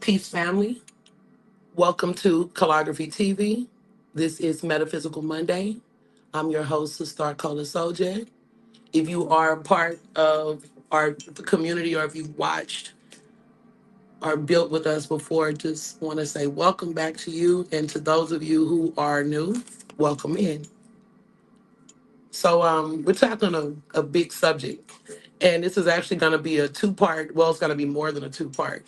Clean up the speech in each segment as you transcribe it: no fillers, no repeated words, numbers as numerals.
Peace family, welcome to Kolagraphy TV. This is Metaphysical Monday. I'm your host, Sister Kolagraphy. If you are a part of our community or if you've watched or built with us before, just want to say welcome back to you. And to those of you who are new, welcome in. So we're tackling a big subject. And this is actually going to be a two-part, well, it's going to be more than a two-part.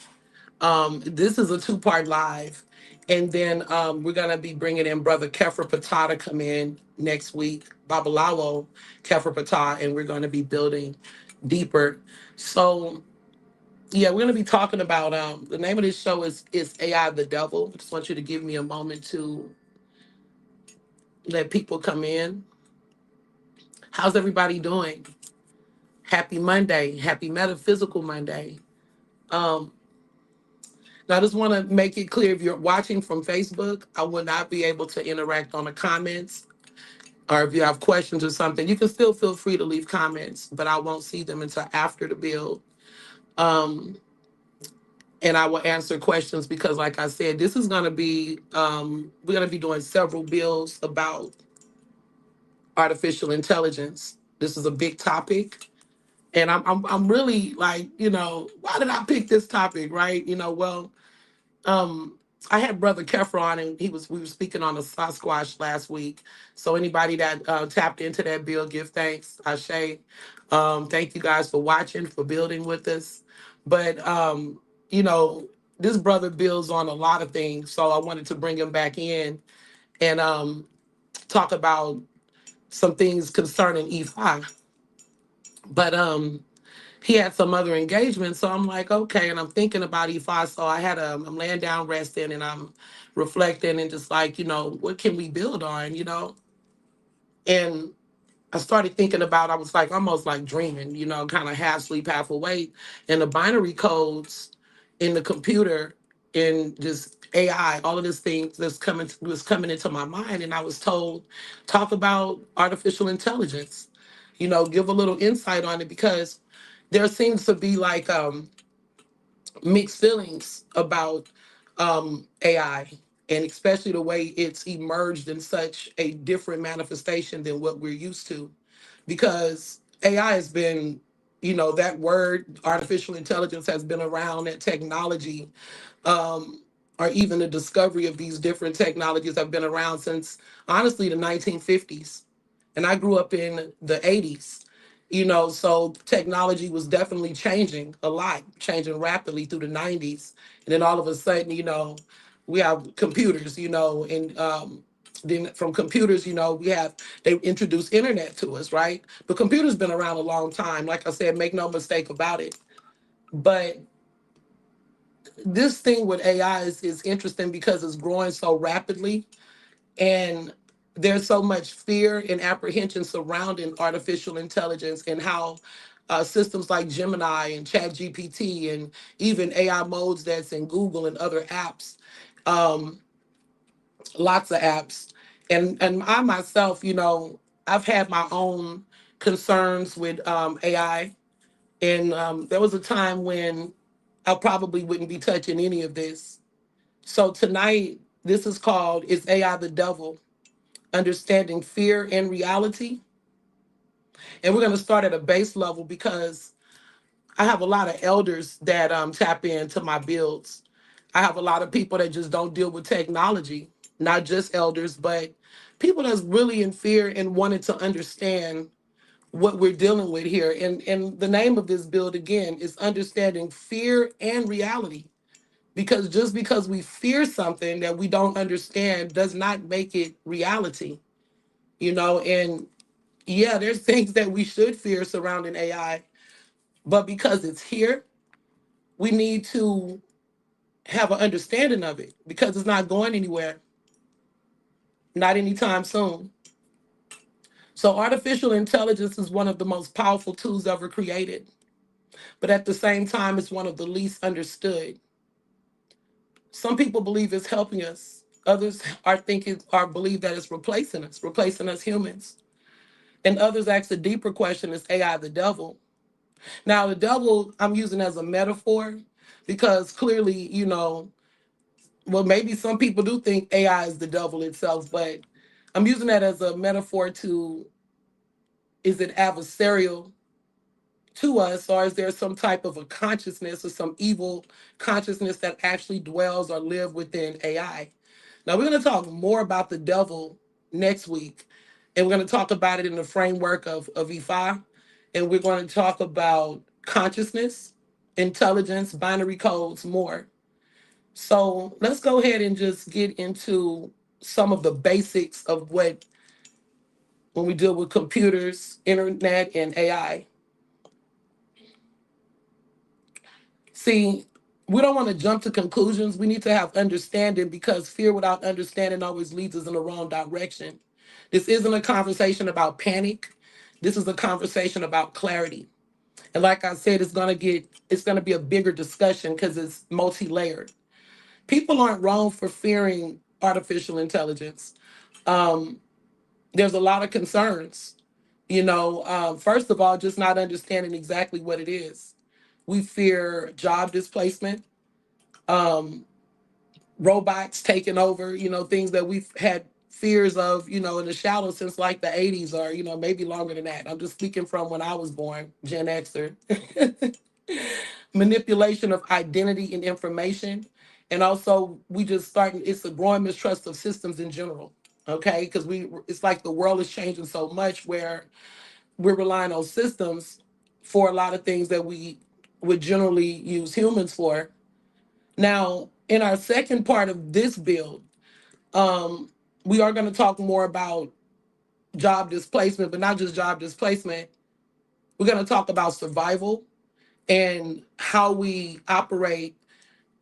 This is a two-part live. And then we're going to be bringing in Brother Kefra Patah to come in next week, Babalawo Kefra Patah, and we're going to be building deeper. So, yeah, we're going to be talking about the name of this show is AI the Devil. I just want you to give me a moment to let people come in. How's everybody doing? Happy Monday. Happy Metaphysical Monday. Um, Now, I just want to make it clear if you're watching from Facebook, I will not be able to interact on the comments. Or if you have questions or something, you can still feel free to leave comments, but I won't see them until after the build. Um, and I will answer questions because, like I said, this is going to be, we're going to be doing several builds about artificial intelligence. This is a big topic. And I'm really like, why did I pick this topic, right? Um, I had Brother Kefra on, and we were speaking on the Sasquatch last week. So anybody that tapped into that bill, give thanks. Ashe. Thank you guys for watching, for building with us. But you know, this brother builds on a lot of things, so I wanted to bring him back in and talk about some things concerning E5. But he had some other engagements. So I'm like, okay. And I'm thinking about E5. So I'm laying down resting and I'm reflecting and just like, what can we build on, And I started thinking about, I was like almost like dreaming, kind of half sleep, half awake. And the binary codes in the computer and just AI, all of these things was coming into my mind. And I was told, talk about artificial intelligence, give a little insight on it because there seems to be like mixed feelings about AI, and especially the way it's emerged in such a different manifestation than what we're used to. Because AI has been, that word artificial intelligence has been around, that technology, um, or even the discovery of these different technologies have been around since honestly the 1950s. And I grew up in the 80s. So technology was definitely changing a lot, changing rapidly through the 90s. And then all of a sudden, we have computers, and then from computers, they introduced internet to us, right? But computers been around a long time. Like I said, make no mistake about it. But this thing with AI is interesting because it's growing so rapidly, and there's so much fear and apprehension surrounding artificial intelligence and how systems like Gemini and ChatGPT and even AI modes that's in Google and other apps, um, lots of apps. And I myself, I've had my own concerns with AI. And there was a time when I probably wouldn't be touching any of this. So tonight, this is called Is AI the Devil? Understanding Fear and Reality. And we're going to start at a base level because I have a lot of elders that tap into my builds. I have a lot of people that just don't deal with technology, not just elders, but people that's really in fear and wanting to understand what we're dealing with here. And the name of this build again is Understanding Fear and Reality. Because just because we fear something that we don't understand does not make it reality, and yeah, there's things that we should fear surrounding AI, but because it's here, we need to have an understanding of it because it's not going anywhere, not anytime soon. So artificial intelligence is one of the most powerful tools ever created, but at the same time, it's one of the least understood. Some people believe it's helping us. Others are thinking or believe that it's replacing us humans. And others ask a deeper question, is AI the devil? Now, the devil I'm using as a metaphor because clearly, you know, well, maybe some people do think AI is the devil itself, but I'm using that as a metaphor to, is it adversarial to us, or is there some type of a consciousness or some evil consciousness that actually dwells or live within AI? Now, we're going to talk more about the devil next week, and we're going to talk about it in the framework of Ifa, and we're going to talk about consciousness, intelligence, binary codes, more. So let's go ahead and just get into some of the basics of what, when we deal with computers, internet, and AI. See, we don't want to jump to conclusions. We need to have understanding, because fear without understanding always leads us in the wrong direction. This isn't a conversation about panic. This is a conversation about clarity. And like I said, it's going to be a bigger discussion because it's multi-layered. People aren't wrong for fearing artificial intelligence. Um, there's a lot of concerns. First of all, just not understanding exactly what it is. We fear job displacement, um, robots taking over, things that we've had fears of, in the shadow since like the 80s, or, maybe longer than that. I'm just speaking from when I was born, Gen Xer. Manipulation of identity and information. And also, we just starting, it's a growing mistrust of systems in general. Okay. Because it's like the world is changing so much where we're relying on systems for a lot of things that we would generally use humans for. Now, in our second part of this build, um, we are going to talk more about job displacement, but not just job displacement. We're going to talk about survival and how we operate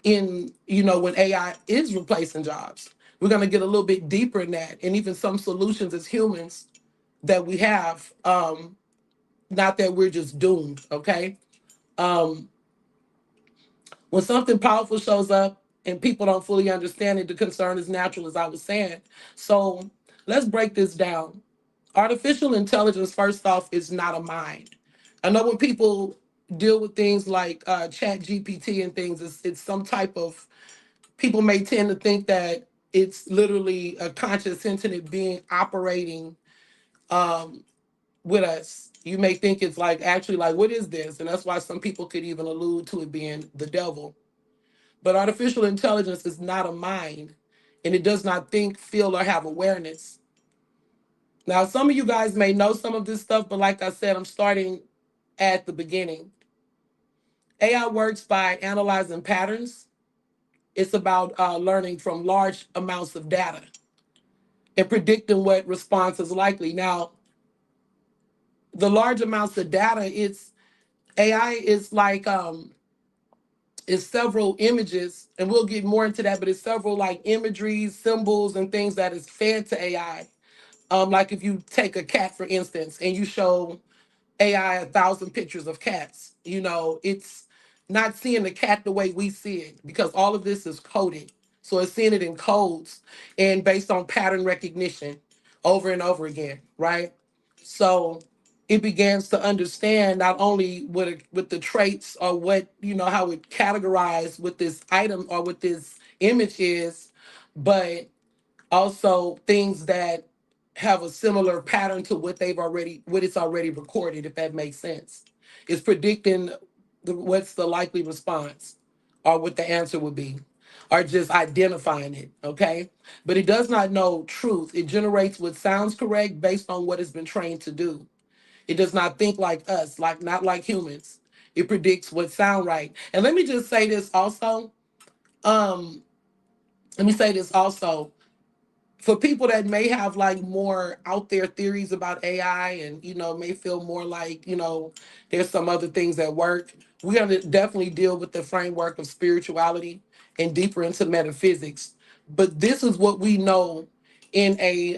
in, when AI is replacing jobs. We're going to get a little bit deeper in that, and even some solutions as humans that we have. Not that we're just doomed, okay? Um, when something powerful shows up and people don't fully understand it, the concern is natural, as I was saying. So let's break this down. Artificial intelligence, first off, is not a mind. I know when people deal with things like chat GPT and things, it's some type of, people may tend to think that it's literally a conscious sentient being operating um, with us. You may think it's like, actually, like, what is this? And that's why some people could even allude to it being the devil. But artificial intelligence is not a mind, and it does not think, feel, or have awareness. Now, some of you guys may know some of this stuff, but like I said, I'm starting at the beginning. AI works by analyzing patterns. It's about learning from large amounts of data and predicting what response is likely. Now, the large amounts of data, it's AI is like it's several images, and we'll get more into that, but it's several like imageries, symbols, and things that is fed to AI. Like if you take a cat, for instance, and you show AI 1,000 pictures of cats, it's not seeing the cat the way we see it, because all of this is coded. So it's seeing it in codes and based on pattern recognition over and over again, right? So it begins to understand not only with the traits, or what, how it categorized with this item or with this image is, but also things that have a similar pattern to what it's already recorded, if that makes sense. It's predicting what's the likely response, or what the answer would be, or just identifying it, okay? But it does not know truth. It generates what sounds correct based on what it's been trained to do. It does not think like us, like not like humans. It predicts what sound right. And let me just say this also. Um, let me say this also, for people that may have like more out there theories about AI, and may feel more like, there's some other things that work. We're going to definitely deal with the framework of spirituality and deeper into metaphysics. But this is what we know in a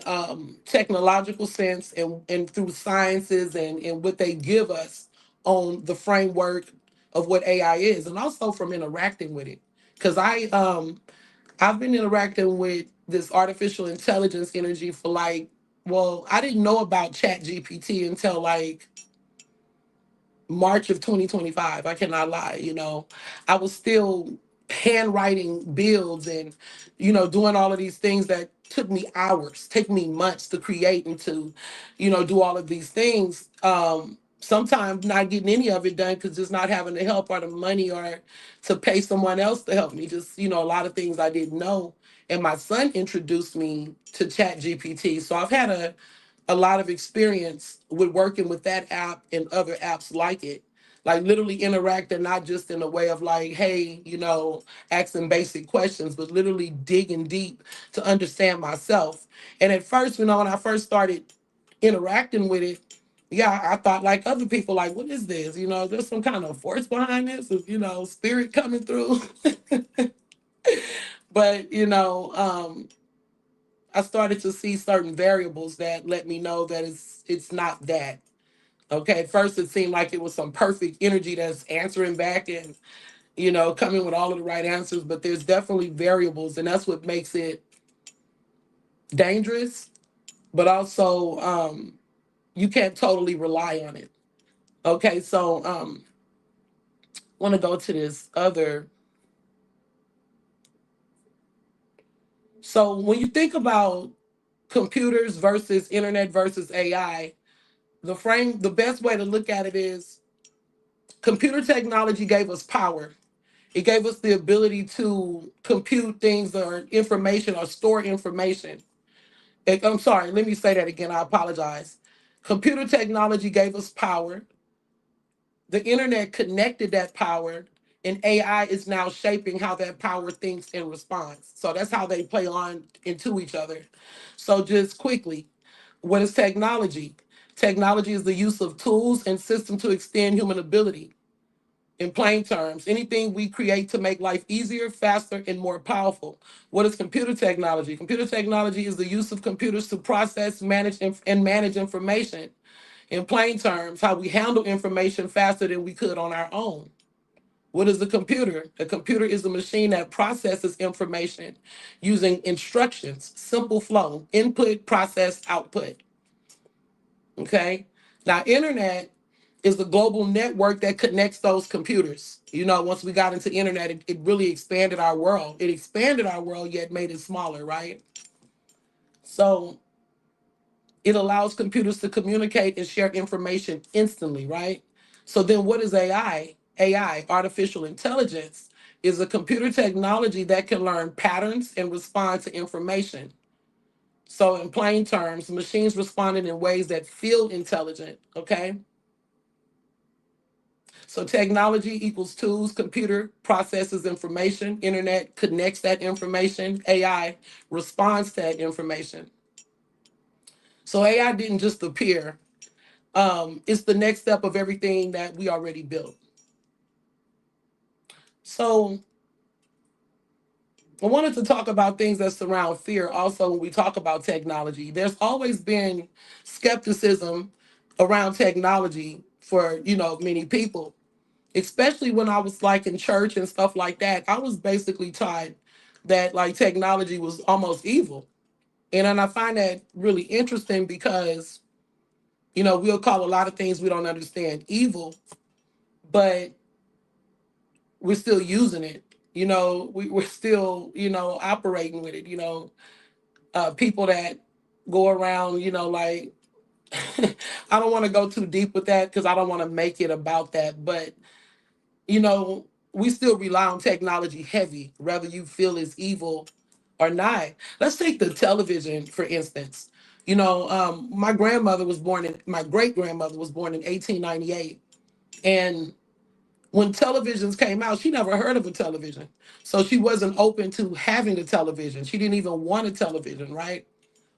technological sense, and through sciences, and what they give us on the framework of what AI is, and also from interacting with it. Because I've been interacting with this artificial intelligence energy for like, well, I didn't know about Chat GPT until like March of 2025. I cannot lie. I was still handwriting builds and, doing all of these things that took me hours, take me months to create and to, do all of these things. Sometimes not getting any of it done because just not having the help or the money or to pay someone else to help me. Just, a lot of things I didn't know. And my son introduced me to Chat GPT. So I've had a lot of experience with working with that app and other apps like it. Like literally interacting, not just in a way of like, hey, asking basic questions, but literally digging deep to understand myself. And at first, when I first started interacting with it, yeah, I thought like other people, like, what is this? There's some kind of force behind this, is, spirit coming through. But, I started to see certain variables that let me know that it's not that. Okay, at first it seemed like it was some perfect energy that's answering back and coming with all of the right answers, but there's definitely variables, and that's what makes it dangerous. But also, you can't totally rely on it. Okay, so want to go to this other. So when you think about computers versus internet versus AI, the best way to look at it is computer technology gave us power. It gave us the ability to compute things or information or store information. I'm sorry, let me say that again. I apologize. Computer technology gave us power. The internet connected that power, and AI is now shaping how that power thinks and responds. So that's how they play on into each other. So just quickly, what is technology? Technology is the use of tools and systems to extend human ability. In plain terms, anything we create to make life easier, faster, and more powerful. What is computer technology? Computer technology is the use of computers to process, and manage information. In plain terms, how we handle information faster than we could on our own. What is a computer? A computer is a machine that processes information using instructions, simple flow, input, process, output. Okay? Now, internet is the global network that connects those computers. Once we got into internet, it really expanded our world. It expanded our world, yet made it smaller, right? So it allows computers to communicate and share information instantly, right? So then what is AI? AI, artificial intelligence, is a computer technology that can learn patterns and respond to information. So in plain terms, machines responding in ways that feel intelligent, okay? So technology equals tools, computer processes information, internet connects that information, AI responds to that information. So AI didn't just appear. It's the next step of everything that we already built. So I wanted to talk about things that surround fear also when we talk about technology. There's always been skepticism around technology for, many people, especially when I was like in church and stuff like that. I was basically taught that like technology was almost evil. And then I find that really interesting because, we'll call a lot of things we don't understand evil, but we're still using it. We're still, operating with it. People that go around, like, I don't want to go too deep with that because I don't want to make it about that. But, we still rely on technology heavy, whether you feel it's evil or not. Let's take the television, for instance. My great grandmother was born in 1898. And when televisions came out, she never heard of a television. So she wasn't open to having a television. She didn't even want a television, right?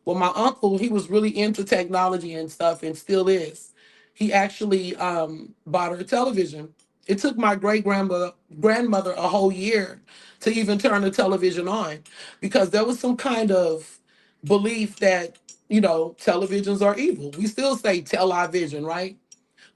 Well, my uncle, he was really into technology and stuff and still is. He actually bought her a television. It took my grandmother a whole year to even turn the television on because there was some kind of belief that, televisions are evil. We still say television, right?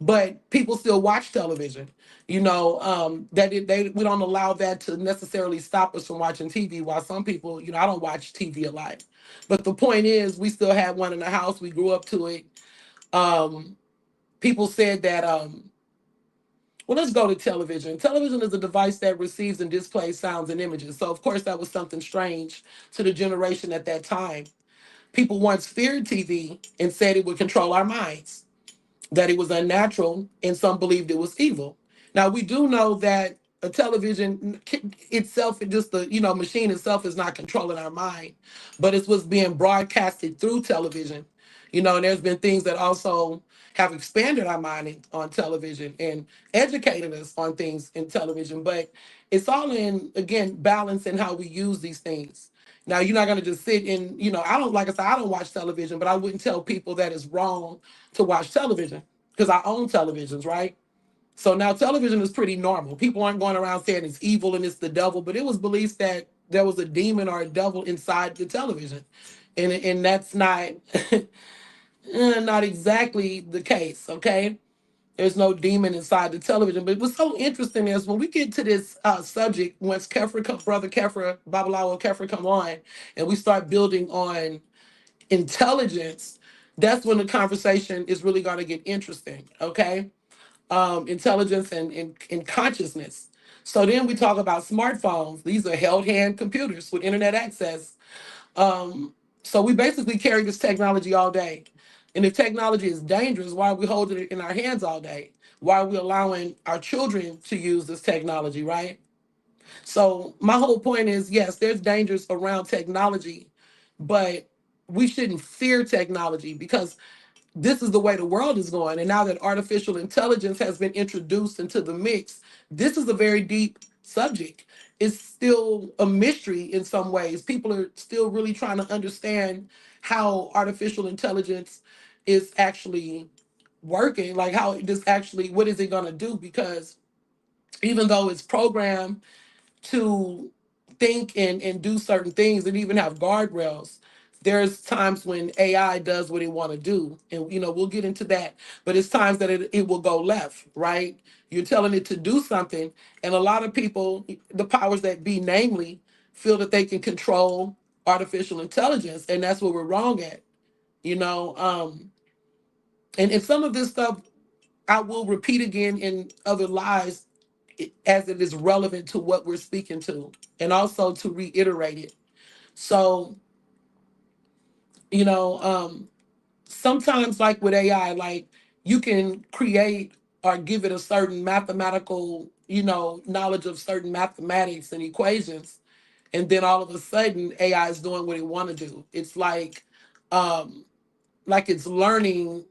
But people still watch television. We don't allow that to necessarily stop us from watching TV. While some people, I don't watch TV a lot, but the point is, we still had one in the house. We grew up to it. People said that Well, let's go to television. Television is a device that receives and displays sounds and images. So, of course, that was something strange to the generation at that time. People once feared TV and said it would control our minds, that it was unnatural, and some believed it was evil. Now we do know that a television itself, just the machine itself, is not controlling our mind, but it's what's being broadcasted through television. And there's been things that also have expanded our mind on television and educated us on things in television. But it's all in, again, balance in how we use these things. Now you're not going to just sit and I don't, like I said, I don't watch television, but I wouldn't tell people that it's wrong to watch television because I own televisions, right? So now television is pretty normal. People aren't going around saying it's evil and it's the devil, but it was believed that there was a demon or a devil inside the television. And that's not not exactly the case, okay? There's no demon inside the television. But what's so interesting is when we get to this subject, once Brother Kefra, Babalawo Kefra come on, and we start building on intelligence, that's when the conversation is really going to get interesting, okay? Intelligence and consciousness. So then we talk about smartphones. These are held hand computers with internet access. Um, so we basically carry this technology all day. And if technology is dangerous, why are we holding it in our hands all day? Why are we allowing our children to use this technology, right? So my whole point is, yes, there's dangers around technology, but we shouldn't fear technology because this is the way the world is going. And now that artificial intelligence has been introduced into the mix, this is a very deep subject. It's still a mystery in some ways. People are still really trying to understand how artificial intelligence is actually working, like how this actually, what is it going to do? Because even though it's programmed to think and do certain things and even have guardrails, there's times when AI does what it want to do. And we'll get into that. But it's times that it will go left, right? You're telling it to do something. And a lot of people, the powers that be, namely, feel that they can control artificial intelligence. And that's what we're wrong at, you know. And some of this stuff I will repeat again in other lives as it is relevant to what we're speaking to, and also to reiterate it. So, you know, um, sometimes, like with AI, like you can create or give it a certain mathematical, knowledge of certain mathematics and equations, and then all of a sudden AI is doing what it want to do. It's um, like it's learning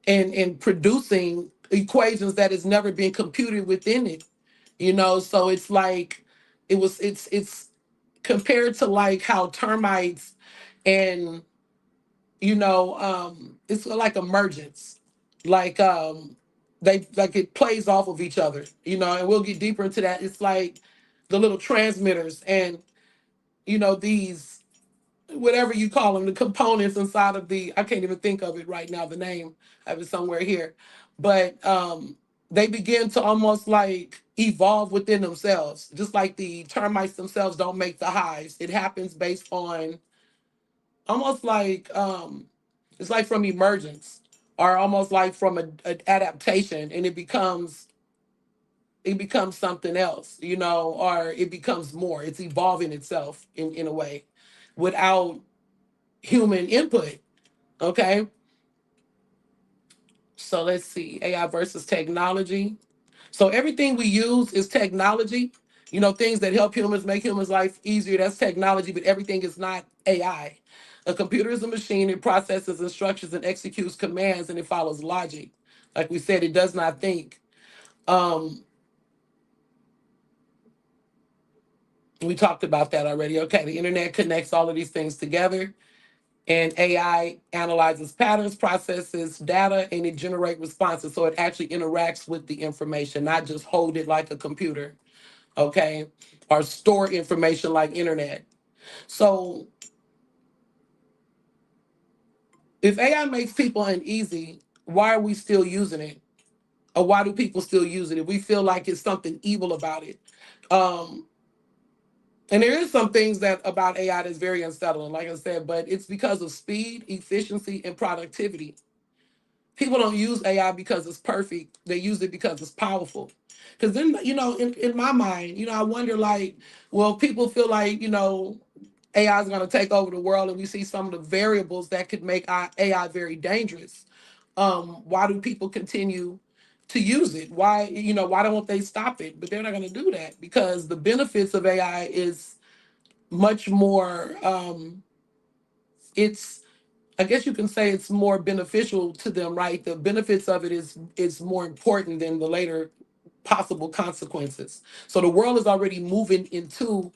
and producing equations that has never been computed within it. So it's like it's compared to like how termites and it's like emergence, like they like it plays off of each other, and we'll get deeper into that. It's like the little transmitters and these, whatever you call them, the components inside of I can't even think of it right now, the name. I have it somewhere here. But they begin to almost like evolve within themselves, just like the termites themselves don't make the hives. It happens based on almost like it's like from emergence, or almost like from a adaptation, and it becomes something else, or it becomes more. It's evolving itself in a way without human input. Okay. So let's see. AI versus technology. So everything we use is technology. Things that help humans, make humans' life easier. That's technology, but everything is not AI. A computer is a machine. It processes instructions and executes commands, and it follows logic. Like we said, it does not think. Um, we talked about that already. Okay, the internet connects all of these things together. And AI analyzes patterns, processes data, and it generates responses. So it actually interacts with the information, not just hold it like a computer, okay? Or store information like internet. So if AI makes people uneasy, why are we still using it? Or why do people still use it? If we feel like it's something evil about it. Um, and there is some things that about AI that's very unsettling, like I said, but it's because of speed, efficiency, and productivity. People don't use AI because it's perfect. They use it because it's powerful. Because then, in my mind, I wonder like, well, people feel like, AI is going to take over the world, and we see some of the variables that could make AI very dangerous. Why do people continue to use it? Why don't they stop it? But they're not going to do that because the benefits of AI is much more. It's I guess you can say it's more beneficial to them, right? The benefits of it is more important than the later possible consequences. So the world is already moving into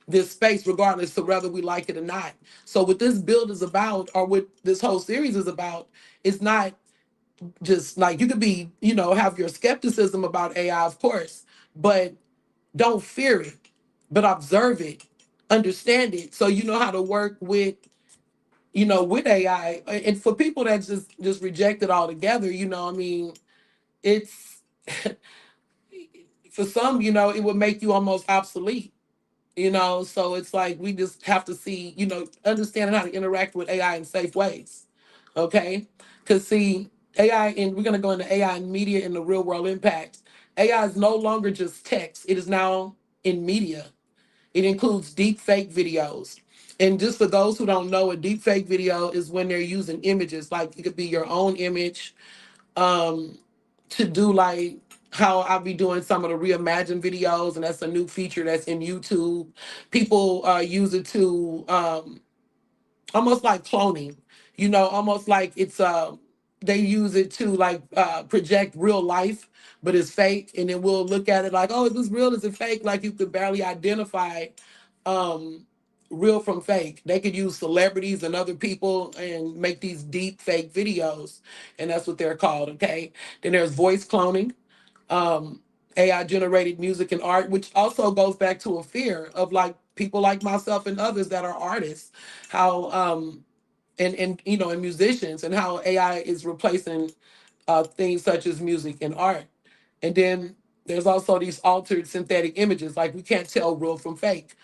this space, regardless of whether we like it or not. So what this build is about, or what this whole series is about, is not just like you could be, have your skepticism about AI, of course, but don't fear it, but observe it, understand it, so you know how to work with AI. And for people that just reject it altogether, I mean, it's for some, it would make you almost obsolete. So it's like we just have to see, understanding how to interact with AI in safe ways. Okay. Because see, AI, and we're going to go into AI and media and the real world impact. AI is no longer just text, it is now in media. It includes deep fake videos. And just for those who don't know, a deep fake video is when they're using images, like it could be your own image, um, to do like how I'll be doing some of the reimagined videos, and that's a new feature that's in YouTube. People use it to almost like cloning, almost like it's they use it to like project real life, but it's fake, and then we'll look at it like, oh, is this real? Is it fake? Like you could barely identify um real from fake. They could use celebrities and other people and make these deep fake videos, and that's what they're called. Okay. Then there's voice cloning, um, AI generated music and art, which also goes back to a fear of like people like myself and others that are artists, how and musicians, and how AI is replacing things such as music and art. And then there's also these altered synthetic images, like we can't tell real from fake.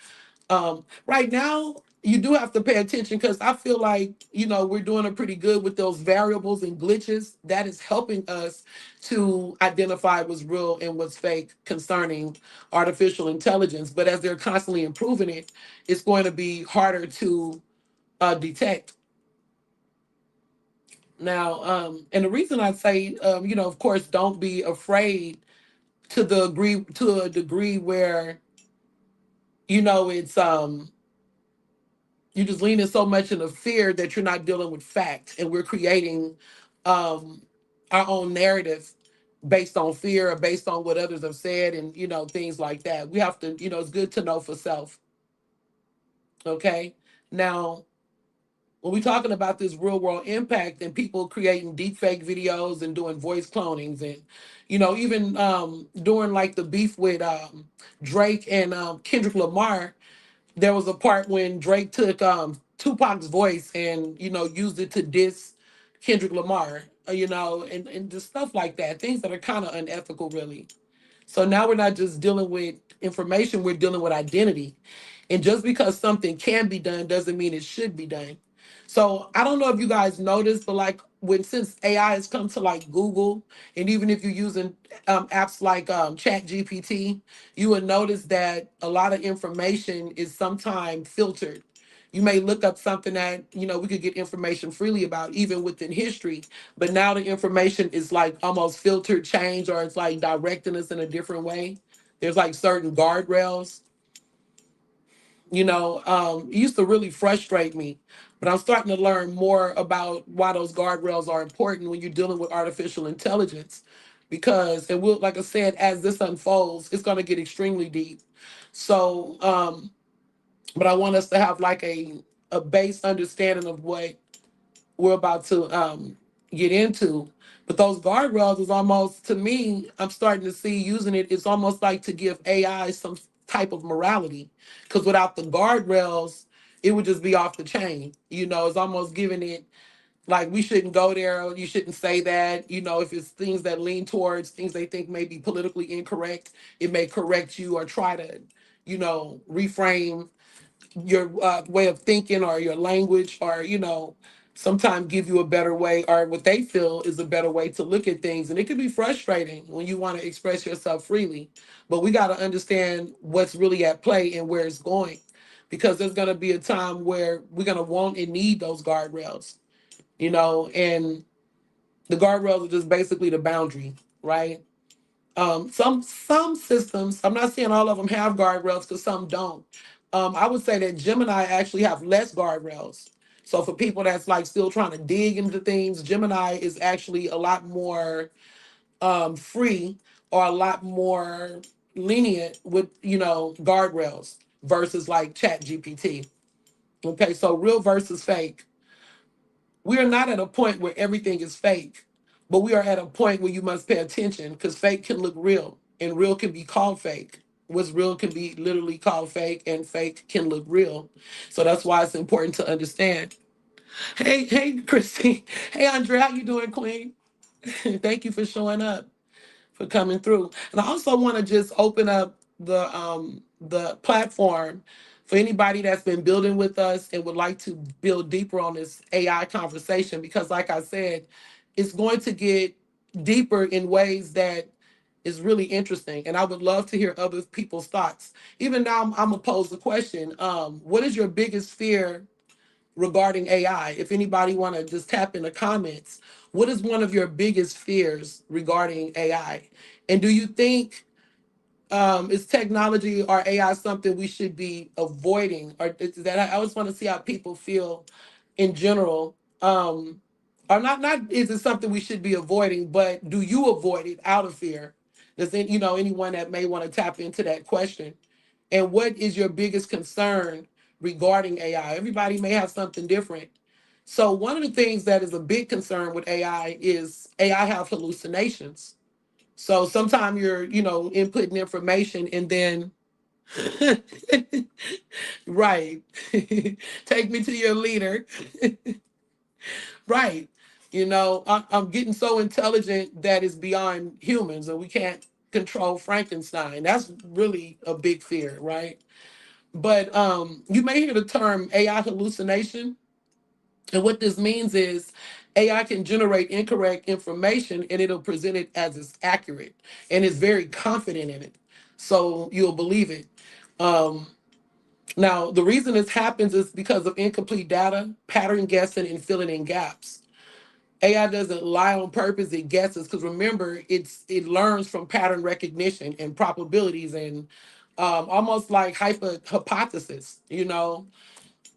Right now, you do have to pay attention because I feel like, we're doing a pretty good with those variables and glitches. That is helping us to identify what's real and what's fake concerning artificial intelligence. But as they're constantly improving it, it's going to be harder to detect. Now, and the reason I say, of course, don't be afraid to a degree where, it's you just leaning so much into fear that you're not dealing with fact, and we're creating um our own narrative based on fear or based on what others have said, and things like that. We have to, it's good to know for self. Okay. Now, when we're talking about this real world impact and people creating deep fake videos and doing voice clonings, and even during like the beef with Drake and Kendrick Lamar, there was a part when Drake took Tupac's voice and used it to diss Kendrick Lamar, and just stuff like that. Things that are kind of unethical, really. So now we're not just dealing with information, we're dealing with identity. And just because something can be done doesn't mean it should be done. So I don't know if you guys noticed, but like since AI has come to like Google, and even if you're using apps like Chat GPT, you will notice that a lot of information is sometimes filtered. You may look up something that we could get information freely about, even within history, but now the information is like almost filtered, changed, or it's like directing us in a different way. There's like certain guardrails. It used to really frustrate me, but I'm starting to learn more about why those guardrails are important when you're dealing with artificial intelligence. Because, and we'll, like I said, as this unfolds, it's going to get extremely deep. So, but I want us to have like a base understanding of what we're about to get into. But those guardrails is almost, to me, I'm starting to see using it. It's almost like to give AI some type of morality, because without the guardrails, it would just be off the chain. It's almost giving it like we shouldn't go there. You shouldn't say that. If it's things that lean towards things they think may be politically incorrect, it may correct you or try to, reframe your way of thinking or your language, or sometimes give you a better way, or what they feel is a better way to look at things. And it can be frustrating when you want to express yourself freely. But we got to understand what's really at play and where it's going. Because there's going to be a time where we're going to want and need those guardrails, and the guardrails are just basically the boundary, right? Some systems, I'm not saying all of them have guardrails because some don't. I would say that Gemini actually have less guardrails. So for people that's like still trying to dig into things, Gemini is actually a lot more free, or a lot more lenient with guardrails versus like Chat GPT. Okay, so real versus fake. We are not at a point where everything is fake, but we are at a point where you must pay attention, because fake can look real and real can be called fake. What's real can be literally called fake, and fake can look real. So that's why it's important to understand. Hey, Christine. Hey, Andrea, how you doing, Queen? Thank you for showing up, for coming through. And I also want to just open up the platform for anybody that's been building with us and would like to build deeper on this AI conversation, because like I said, it's going to get deeper in ways that is really interesting. And I would love to hear other people's thoughts. Even now, I'm gonna pose the question: what is your biggest fear regarding AI? If anybody want to just tap in the comments, what is one of your biggest fears regarding AI? And do you think is technology or AI something we should be avoiding? Or is that, I always want to see how people feel in general. Or not is it something we should be avoiding, but do you avoid it out of fear? Does anyone that may want to tap into that question? And what is your biggest concern regarding AI? Everybody may have something different. So one of the things that is a big concern with AI is AI have hallucinations. So sometimes you're, inputting information and then right. Take me to your leader. Right. I'm getting so intelligent that it's beyond humans and we can't control Frankenstein. That's really a big fear, right? But you may hear the term AI hallucination. And what this means is AI can generate incorrect information and it'll present it as it's accurate and is very confident in it. So you'll believe it. Um, Now, the reason this happens is because of incomplete data, pattern guessing, and filling in gaps. AI doesn't lie on purpose, it guesses, because remember, it learns from pattern recognition and probabilities and almost like hypothesis,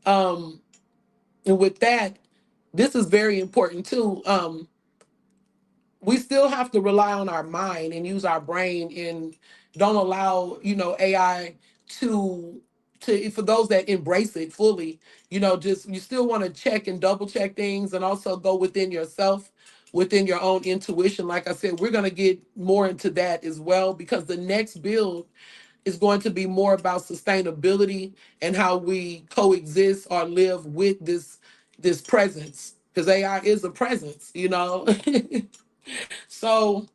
Um, and with that, this is very important too. We still have to rely on our mind and use our brain, and don't allow AI to for those that embrace it fully, just you still want to check and double check things, and also go within yourself, within your own intuition. Like I said, we're going to get more into that as well, because the next build is going to be more about sustainability and how we coexist or live with this presence, because AI is a presence. So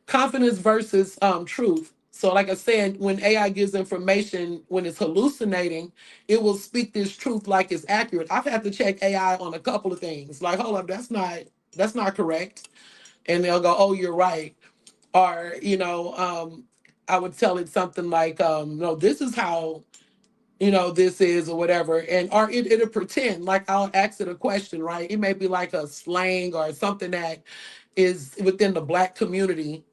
confidence versus truth. So like I said, when AI gives information, when it's hallucinating, it will speak this truth like it's accurate. I've had to check AI on a couple of things. Like, hold up, that's not correct. And they'll go, oh, you're right. Or, I would tell it something like, no, this is how this is, or whatever. And or it'll pretend like I'll ask it a question, right? It may be like a slang or something that is within the Black community,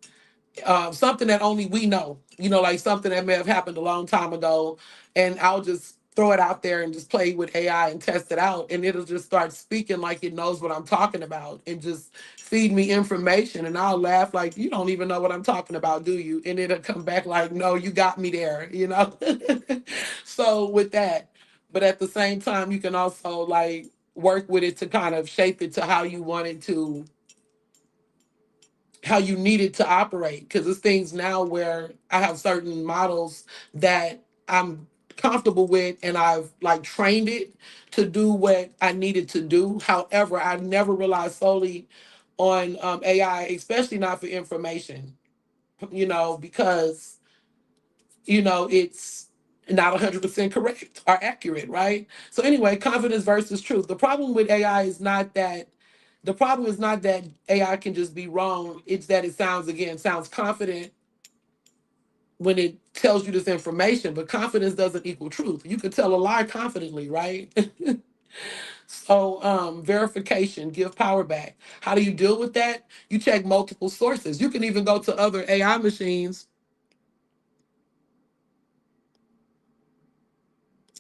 something that only we know, like something that may have happened a long time ago. And I'll just throw it out there and just play with AI and test it out. And it'll just start speaking like it knows what I'm talking about and just feed me information. And I'll laugh like, you don't even know what I'm talking about, do you? And it'll come back like, no, you got me there. So with that, but at the same time, you can also like work with it to kind of shape it to how you want it to, how you need it to operate, because there's things now where I have certain models that I'm comfortable with and I've like trained it to do what I needed to do. However, I never rely solely on AI, especially not for information, because it's not 100% correct or accurate, right? So anyway, confidence versus truth. The problem with AI is not that AI can just be wrong. It's that it sounds confident when it tells you this information, but confidence doesn't equal truth. You could tell a lie confidently, right? So verification, give power back. How do you deal with that? You check multiple sources. You can even go to other AI machines.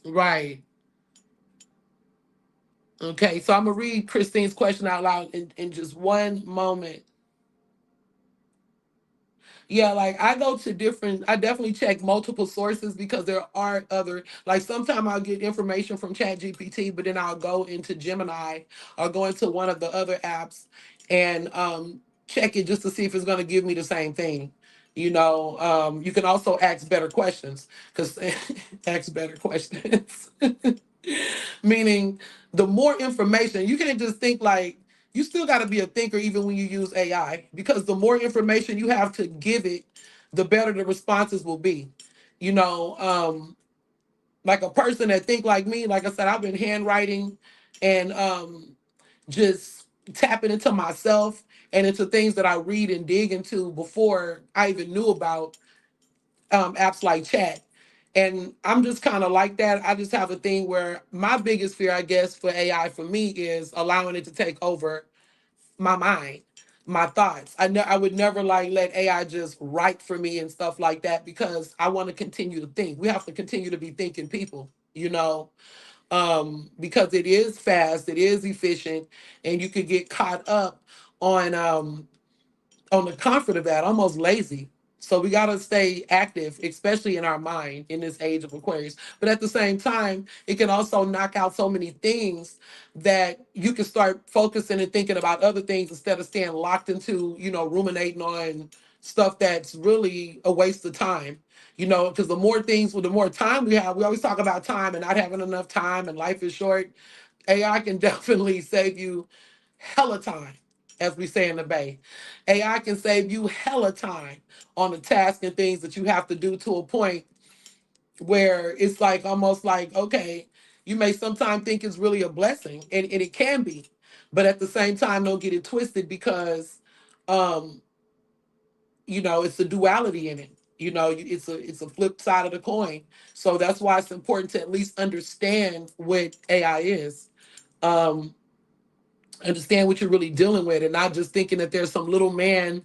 Right. Okay, so I'm gonna read Christine's question out loud in just one moment. Yeah, like I definitely check multiple sources because there are other, like sometimes I'll get information from Chat GPT, but then I'll go into Gemini or go into one of the other apps and check it just to see if it's going to give me the same thing. You can also ask better questions because ask better questions. Meaning the more information, you can't just think like, you still got to be a thinker even when you use AI because the more information you have to give it, the better the responses will be. You know, like a person that think like me, like I said, I've been handwriting and just tapping into myself and into things that I read and dig into before I even knew about apps like chat. And I'm just kind of like that. I just have a thing where my biggest fear, I guess, for AI for me is allowing it to take over my mind, my thoughts. I would never like let AI just write for me and stuff like that because I want to continue to think. We have to continue to be thinking people, because it is fast, it is efficient, and you could get caught up on on the comfort of that, almost lazy. So we got to stay active, especially in our mind in this age of Aquarius. But at the same time, it can also knock out so many things that you can start focusing and thinking about other things instead of staying locked into, ruminating on stuff that's really a waste of time. Because the more time we have, we always talk about time and not having enough time and life is short. AI can definitely save you hella time, as we say in the Bay. AI can save you hella time on the task and things that you have to do to a point where it's like almost like, okay, you may sometimes think it's really a blessing, and it can be, but at the same time, don't get it twisted because um, it's the duality in it. It's a flip side of the coin. So that's why it's important to at least understand what AI is. Um, Understand what you're really dealing with and not just thinking that there's some little man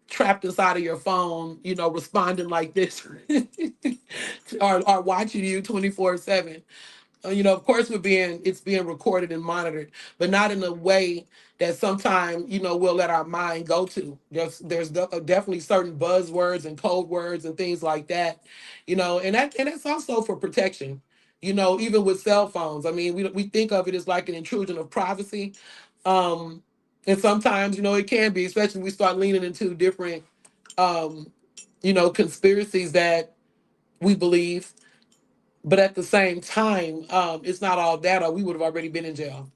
trapped inside of your phone responding like this or watching you 24/7. Of course it's being recorded and monitored, but not in a way that sometimes we'll let our mind go to. There's definitely certain buzzwords and code words and things like that, and that's also for protection. Even with cell phones, I mean, we think of it as like an intrusion of privacy, um, and sometimes it can be, especially when we start leaning into different um, conspiracies that we believe, but at the same time, it's not all that, or we would have already been in jail.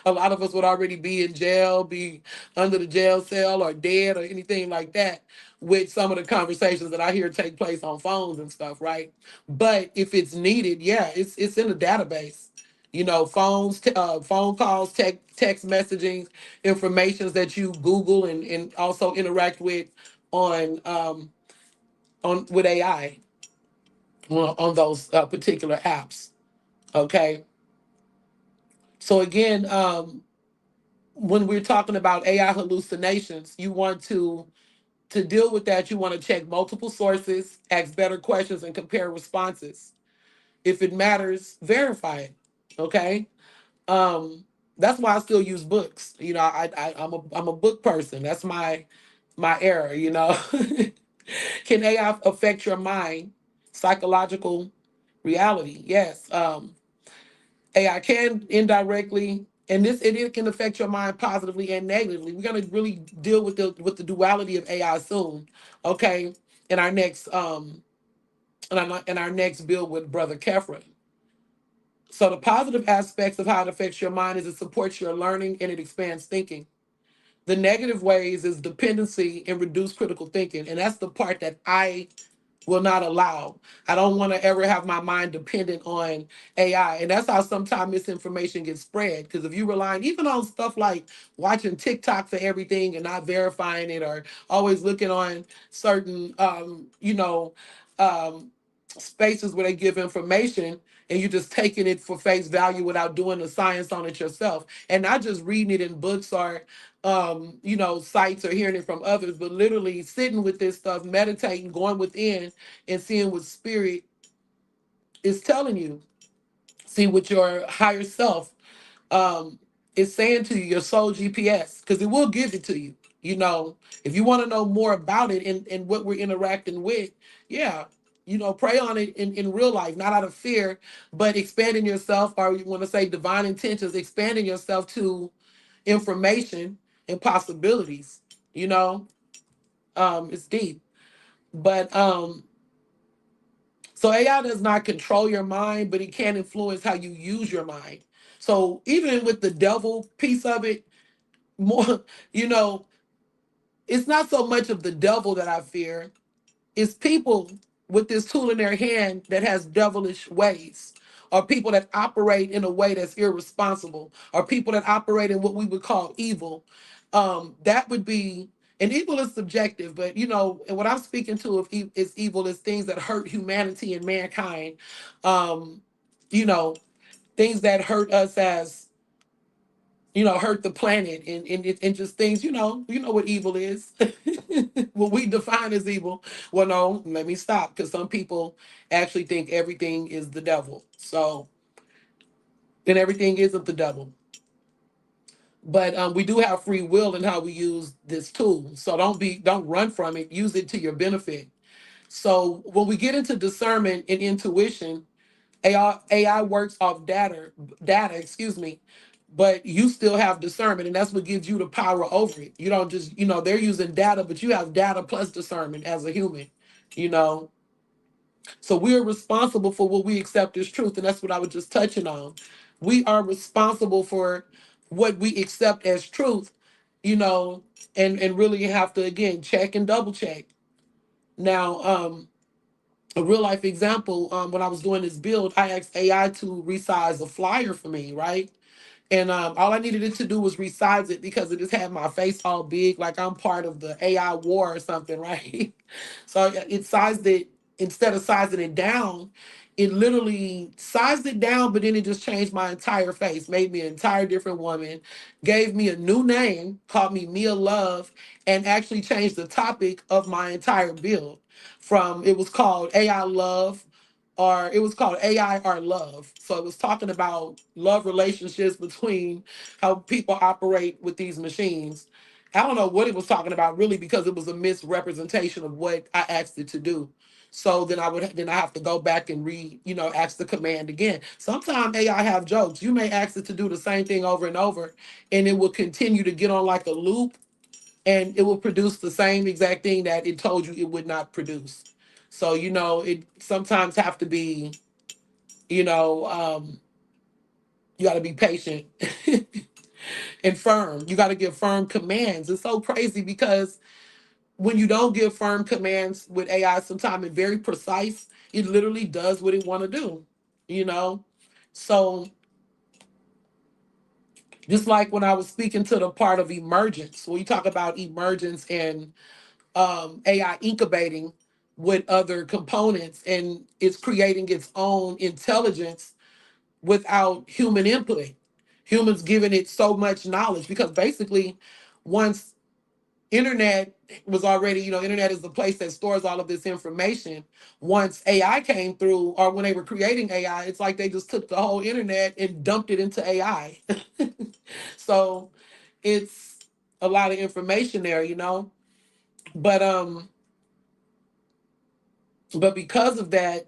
A lot of us would already be in jail, be under the jail cell, or dead, or anything like that, with some of the conversations that I hear take place on phones and stuff, right? But if it's needed, yeah, it's in the database. Phone calls, text messaging, informations that you Google and also interact with on with AI on those particular apps. Okay. So again, when we're talking about AI hallucinations, you want to deal with that. You want to check multiple sources, ask better questions, and compare responses. If it matters, verify it. Okay. Um, that's why I still use books. I'm a book person. That's my era. Can AI affect your mind? Psychological reality. Yes. AI can indirectly, and it can affect your mind positively and negatively. We're gonna really deal with the duality of AI soon, okay? In our next in our next build with Brother Kefra. So the positive aspects of how it affects your mind is it supports your learning and it expands thinking. The negative ways is dependency and reduced critical thinking, and that's the part that I will not allow. I don't want to ever have my mind dependent on AI. And that's how sometimes misinformation gets spread. Because if you rely even on stuff like watching TikTok for everything and not verifying it, or always looking on certain, um, spaces where they give information, and you're just taking it for face value without doing the science on it yourself, and not just reading it in books or sites or hearing it from others, but literally sitting with this stuff, meditating, going within and seeing what spirit is telling you. See what your higher self um is saying to you, your soul GPS, because it will give it to you. If you want to know more about it and what we're interacting with, yeah, pray on it in real life, not out of fear, but expanding yourself, or you want to say divine intentions, expanding yourself to information and possibilities. you know it's deep. But so AI does not control your mind, but it can influence how you use your mind. So even with the devil piece of it, more, you know, it's not so much of the devil that I fear. It's people with this tool in their hand that has devilish ways, or people that operate in a way that's irresponsible, or people that operate in what we would call evil. That would be, and evil is subjective, but and what I'm speaking to of is evil is things that hurt humanity and mankind. Um, you know, things that hurt us as hurt the planet, and just things, what evil is. What we define as evil. Well, no, let me stop, because some people actually think everything is the devil. So, and everything isn't the devil. But we do have free will in how we use this tool. So don't run from it. Use it to your benefit. So when we get into discernment and intuition, AI works off data, excuse me, but you still have discernment, and that's what gives you the power over it. You don't just, they're using data, but you have data plus discernment as a human, you know. So we're responsible for what we accept as truth, and that's what I was just touching on. We are responsible for what we accept as truth, you know, and really have to again check and double check. Now, a real life example, when I was doing this build, I asked AI to resize a flyer for me, right? And all I needed it to do was resize it, because it just had my face all big, like I'm part of the AI war or something, right? So it sized it, instead of sizing it down, it literally sized it down, but then it just changed my entire face, made me an entire different woman, gave me a new name, called me Mia Love, and actually changed the topic of my entire build. From, it was called AI Love, or it was called AI or Love. So it was talking about love relationships between how people operate with these machines. I don't know what it was talking about really, because it was a misrepresentation of what I asked it to do. So then I have to go back and ask the command again. Sometimes AI have jokes. You may ask it to do the same thing over and over, and it will continue to get on like a loop, and it will produce the same exact thing that it told you it would not produce. So, it sometimes have to be, you know, um, you got to be patient and firm. You got to give firm commands. It's so crazy, because when you don't give firm commands with AI, sometimes it's very precise. It literally does what it want to do, you know? So just like when I was speaking to the part of emergence, when you talk about emergence and AI incubating with other components, and it's creating its own intelligence without human input. Humans giving it so much knowledge, because basically, once internet was already, internet is the place that stores all of this information. Once AI came through, or when they were creating AI, it's like they just took the whole internet and dumped it into AI. So it's a lot of information there, but because of that,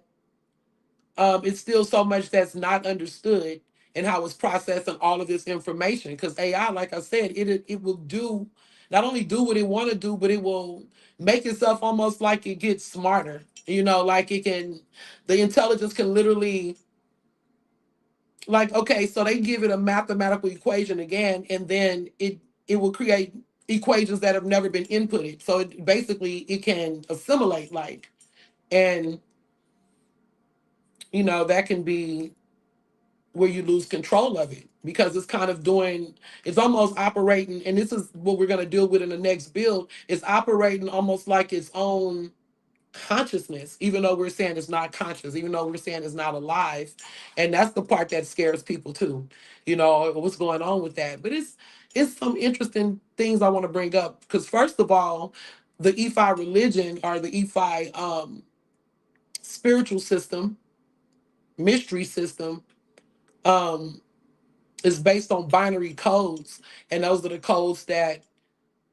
it's still so much that's not understood, and how it's processing all of this information. Because AI, like I said, it will do, not only do what it want to do, but it will make itself almost like it gets smarter. Like it can, the intelligence can literally, like, okay, so they give it a mathematical equation again, and then it will create equations that have never been inputted. So it basically, it can assimilate, like, And, that can be where you lose control of it, because it's kind of doing, it's almost operating, and this is what we're going to deal with in the next build. It's operating almost like its own consciousness, even though we're saying it's not conscious, even though we're saying it's not alive. And that's the part that scares people too, what's going on with that. But it's some interesting things I want to bring up, because first of all, the Ephi religion, or the Ephi spiritual system, mystery system, um is based on binary codes, and those are the codes that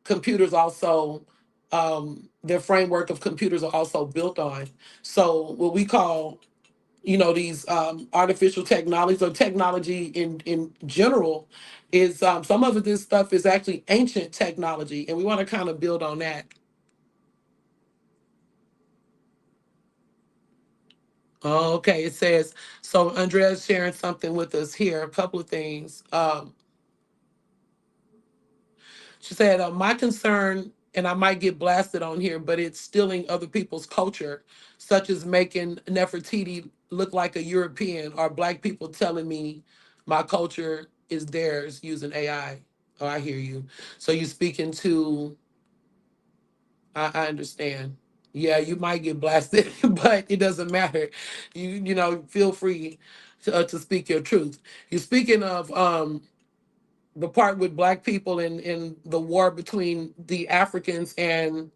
computers also, their framework of computers are also built on. So what we call, these artificial technologies, or technology in general, is, some of this stuff is actually ancient technology, and we want to kind of build on that. Okay, it says, so Andrea's sharing something with us here, a couple of things. She said, my concern, and I might get blasted on here, but it's stealing other people's culture, such as making Nefertiti look like a European, or Black people telling me my culture is theirs using AI. Oh, I hear you. So you speaking to, I understand. Yeah, you might get blasted, but it doesn't matter. Feel free to speak your truth. You're speaking of, the part with Black people in the war between the Africans and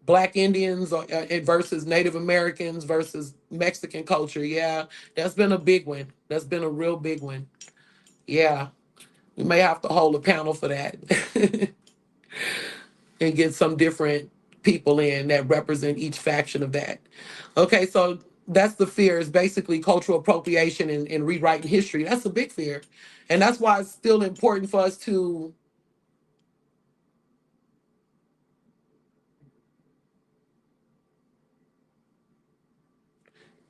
Black Indians, or versus Native Americans versus Mexican culture. Yeah, that's been a big one. That's been a real big one. Yeah, we may have to hold a panel for that and get some different people in that represent each faction of that. Okay, so that's the fear, is basically cultural appropriation and rewriting history. That's a big fear. And that's why it's still important for us to.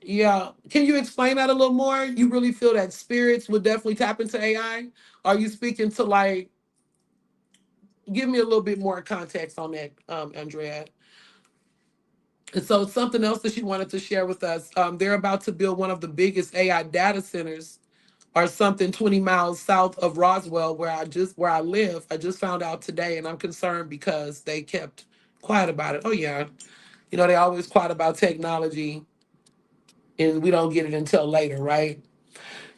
Yeah. Can you explain that a little more? You really feel that spirits would definitely tap into AI? Are you speaking to, like, give me a little bit more context on that, Andrea? And so something else that she wanted to share with us, they're about to build one of the biggest AI data centers, or something, 20 miles south of Roswell, where I live. I just found out today, and I'm concerned because they kept quiet about it. Oh yeah. They always quiet about technology, and we don't get it until later, right?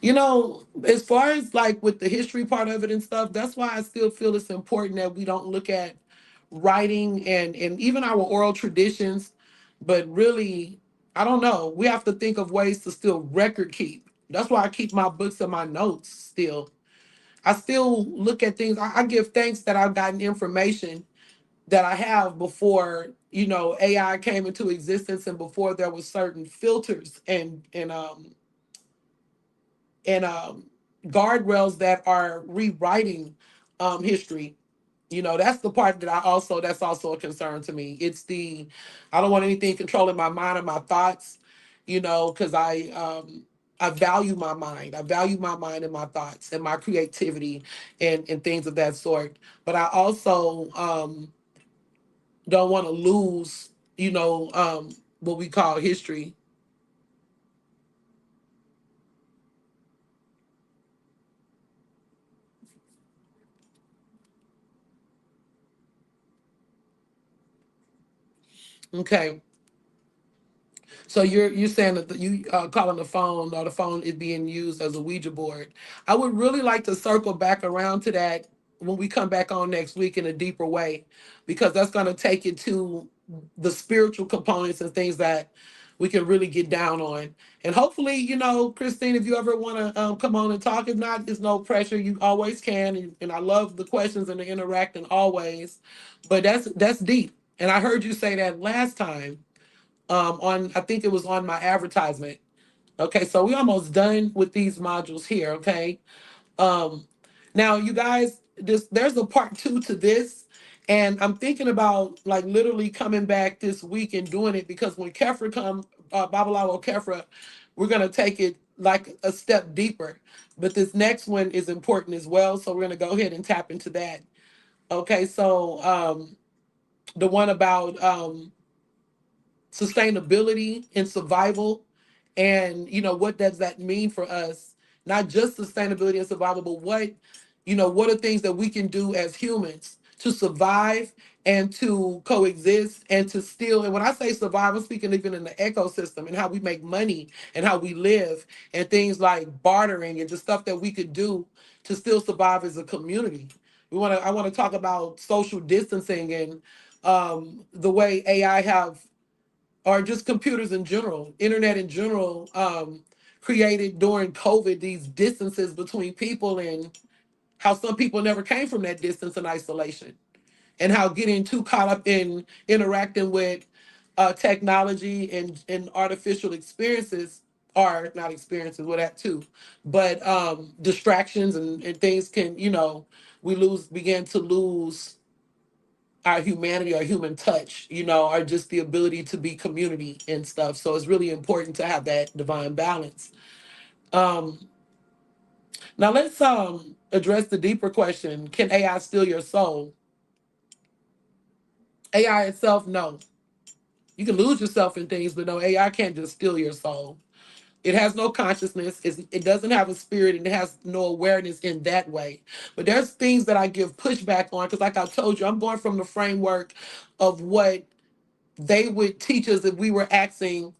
As far as, like, with the history part of it and stuff, that's why I still feel it's important that we don't look at writing and even our oral traditions, but really, I don't know, we have to think of ways to still record keep. That's why I keep my books and my notes still. I still look at things. I give thanks that I've gotten information that I have before, AI came into existence, and before there was certain filters and guardrails that are rewriting history. That's the part that that's also a concern to me. It's the, I don't want anything controlling my mind or my thoughts, because I value my mind. I value my mind and my thoughts and my creativity and things of that sort. But I also don't want to lose, what we call history. Okay. So you're saying that you calling the phone, or the phone is being used as a Ouija board. I would really like to circle back around to that when we come back on next week in a deeper way, because that's going to take it to the spiritual components and things that we can really get down on. And hopefully, Christine, if you ever want to come on and talk, if not, there's no pressure. You always can, and I love the questions and the interacting always. But that's deep. And I heard you say that last time, on, I think it was on my advertisement. Okay, so we almost done with these modules here. Okay, um, now you guys, there's a part two to this, and I'm thinking about, like, literally coming back this week and doing it, because when Kefra come, Babalawo Kefra, we're gonna take it like a step deeper. But this next one is important as well, so we're gonna go ahead and tap into that. Okay, so the one about sustainability and survival. And, what does that mean for us? Not just sustainability and survival, but what are things that we can do as humans to survive and to coexist and to still, and when I say survive, I'm speaking even in the ecosystem and how we make money and how we live and things like bartering and the stuff that we could do to still survive as a community. I want to talk about social distancing and the way AI have, or just computers in general, internet in general, created during COVID these distances between people, and how some people never came from that distance and isolation, and how getting too caught up in interacting with technology and artificial experiences, or not experiences with that too, but distractions and things can, we begin to lose our humanity, our human touch, or just the ability to be community and stuff. So it's really important to have that divine balance. Um, Now let's address the deeper question: can AI steal your soul? AI itself, no. You can lose yourself in things, but no, AI can't just steal your soul. It has no consciousness. It doesn't have a spirit, and it has no awareness in that way. But there's things that I give pushback on because, like I told you, I'm going from the framework of what they would teach us if we were asking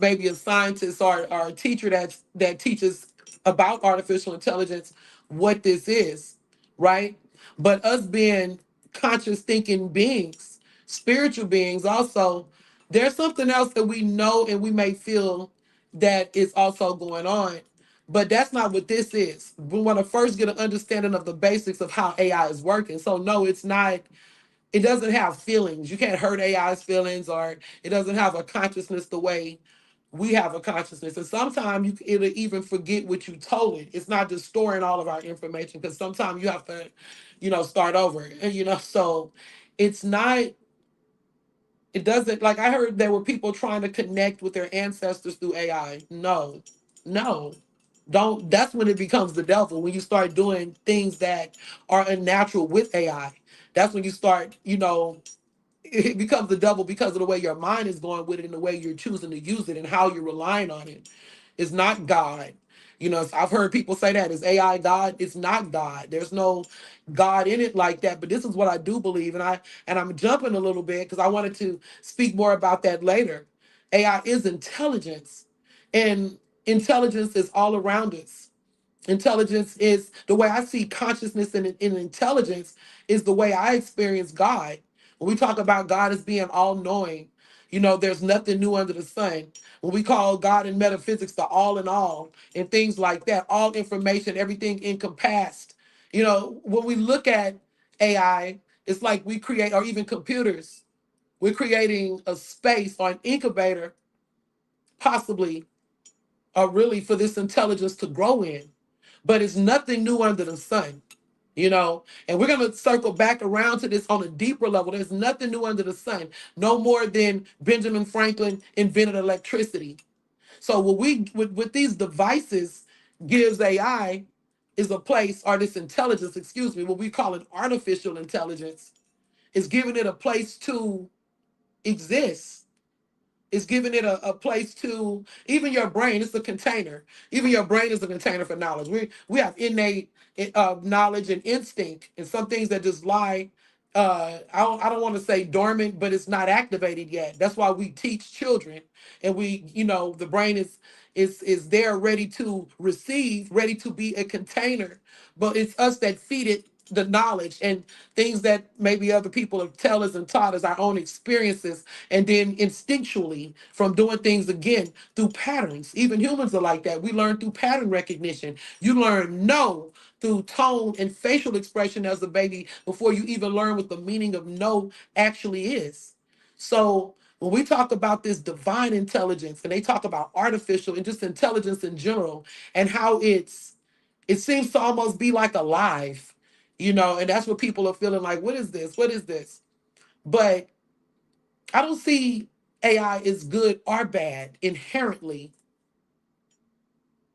maybe a scientist or a teacher that teaches about artificial intelligence what this is, right? But us being conscious thinking beings, spiritual beings also, there's something else that we know and we may feel that is also going on. But that's not what this is. We want to first get an understanding of the basics of how AI is working. So no, it's not, it doesn't have feelings. You can't hurt AI's feelings, or it doesn't have a consciousness the way we have a consciousness. And sometimes it'll even forget what you told it. It's not just storing all of our information, because sometimes you have to, start over. And so it's not, it doesn't, like I heard there were people trying to connect with their ancestors through AI. No, no. Don't, that's when it becomes the devil, when you start doing things that are unnatural with AI. That's when you start, it becomes the devil, because of the way your mind is going with it and the way you're choosing to use it and how you're relying on it. It's not God. I've heard people say that, is AI God? It's not God. There's no God in it like that. But this is what I do believe, and I'm jumping a little bit because I wanted to speak more about that later. AI is intelligence, and intelligence is all around us. Intelligence is the way I see consciousness, and intelligence is the way I experience God. When we talk about God as being all knowing, there's nothing new under the sun. When we call God in metaphysics the all in all and things like that, all information, everything encompassed. When we look at AI, it's like we create, or even computers, we're creating a space or an incubator, possibly, or really, for this intelligence to grow in. But it's nothing new under the sun, and we're going to circle back around to this on a deeper level. There's nothing new under the sun, no more than Benjamin Franklin invented electricity. So what we with these devices gives AI is a place, or this intelligence, excuse me, what we call an artificial intelligence, is giving it a place to exist. It's giving it a place to, even your brain, it's a container. Even your brain is a container for knowledge. We have innate knowledge and instinct, and some things that just lie. I don't want to say dormant, but it's not activated yet. That's why we teach children, and the brain is there, ready to receive, ready to be a container. But it's us that feed it the knowledge and things that maybe other people have tell us and taught us, our own experiences, and then instinctually from doing things again through patterns. Even humans are like that. We learn through pattern recognition. You learn no through tone and facial expression as a baby before you even learn what the meaning of no actually is. So when we talk about this divine intelligence, and they talk about artificial and just intelligence in general, and how it seems to almost be like alive, and that's what people are feeling like, what is this? What is this? But I don't see AI is good or bad inherently.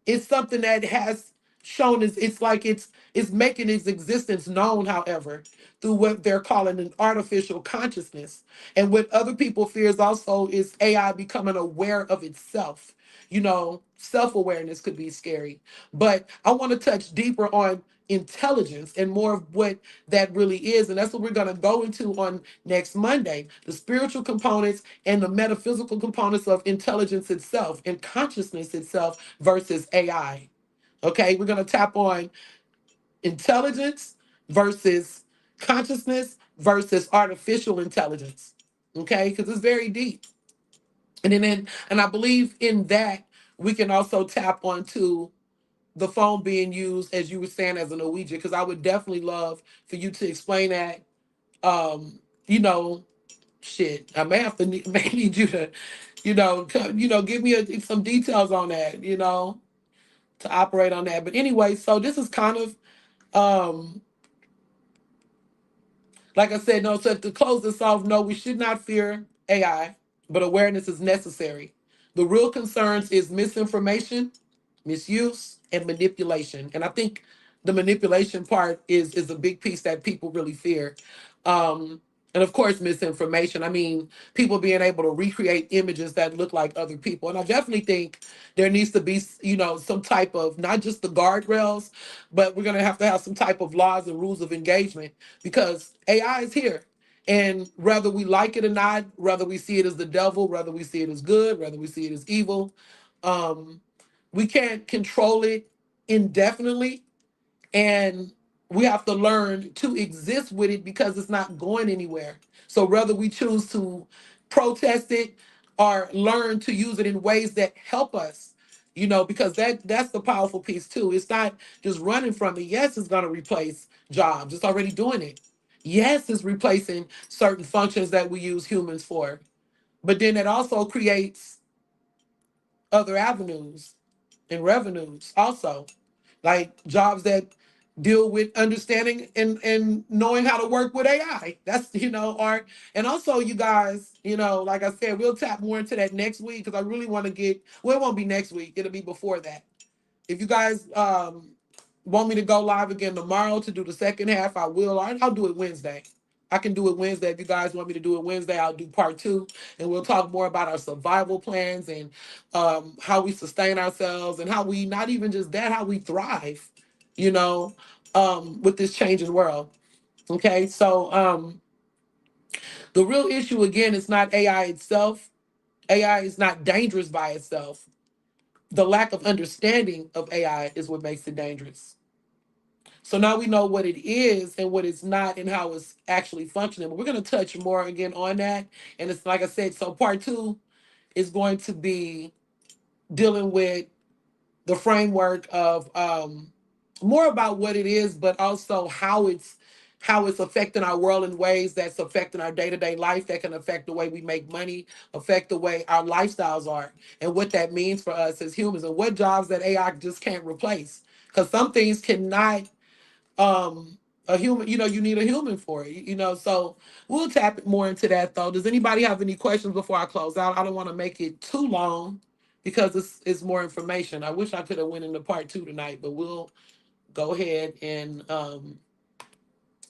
It's something that has shown as it's like it's making its existence known, however, through what they're calling an artificial consciousness. And what other people fears also is AI becoming aware of itself. You know, self-awareness could be scary. But I want to touch deeper on intelligence and more of what that really is. And that's what we're going to go into on next Monday, the spiritual components and the metaphysical components of intelligence itself and consciousness itself versus AI. Okay, we're going to tap on intelligence versus consciousness versus artificial intelligence. Okay, because it's very deep. And I believe in that we can also tap onto the phone being used, as you were saying, as a Norwegian, because I would definitely love for you to explain that. You know, shit, I may have to may need you to, give me some details on that, to operate on that. But anyway, so this is kind of um like I said, no, so to close this off, no, we should not fear AI, but awareness is necessary. The real concerns is misinformation, misuse, and manipulation. And I think the manipulation part is a big piece that people really fear. Um, and of course, misinformation. I mean, people being able to recreate images that look like other people. And I definitely think there needs to be, some type of not just the guardrails, but we're going to have some type of laws and rules of engagement because AI is here. And whether we like it or not, whether we see it as the devil, whether we see it as good, whether we see it as evil, um, we can't control it indefinitely. And we have to learn to exist with it because it's not going anywhere. So whether we choose to protest it or learn to use it in ways that help us, because that's the powerful piece too. It's not just running from it. Yes, it's going to replace jobs. It's already doing it. Yes, it's replacing certain functions that we use humans for. But then it also creates other avenues and revenues also, like jobs that deal with understanding and knowing how to work with AI. That's, art. And also, you guys, like I said, we'll tap more into that next week because I really want to well, it won't be next week. It'll be before that. If you guys want me to go live again tomorrow to do the second half, I will. I'll do it Wednesday. I can do it Wednesday. If you guys want me to do it Wednesday, I'll do part two, and we'll talk more about our survival plans and how we sustain ourselves and how we, not even just that, how we thrive, you know, with this changing world. Okay, so the real issue again is not AI itself. AI is not dangerous by itself. The lack of understanding of AI is what makes it dangerous. So now we know what it is and what it's not and how it's actually functioning. But we're going to touch more again on that. And it's like I said, so part two is going to be dealing with the framework of more about what it is, but also how it's affecting our world in ways that's affecting our day-to-day life, that can affect the way we make money, affect the way our lifestyles are, and what that means for us as humans, and what jobs that AI just can't replace. Because some things cannot a human, you need a human for it, so we'll tap more into that though. Does anybody have any questions before I close out? I don't want to make it too long because it's more information. I wish I could have went into part two tonight, but we'll go ahead and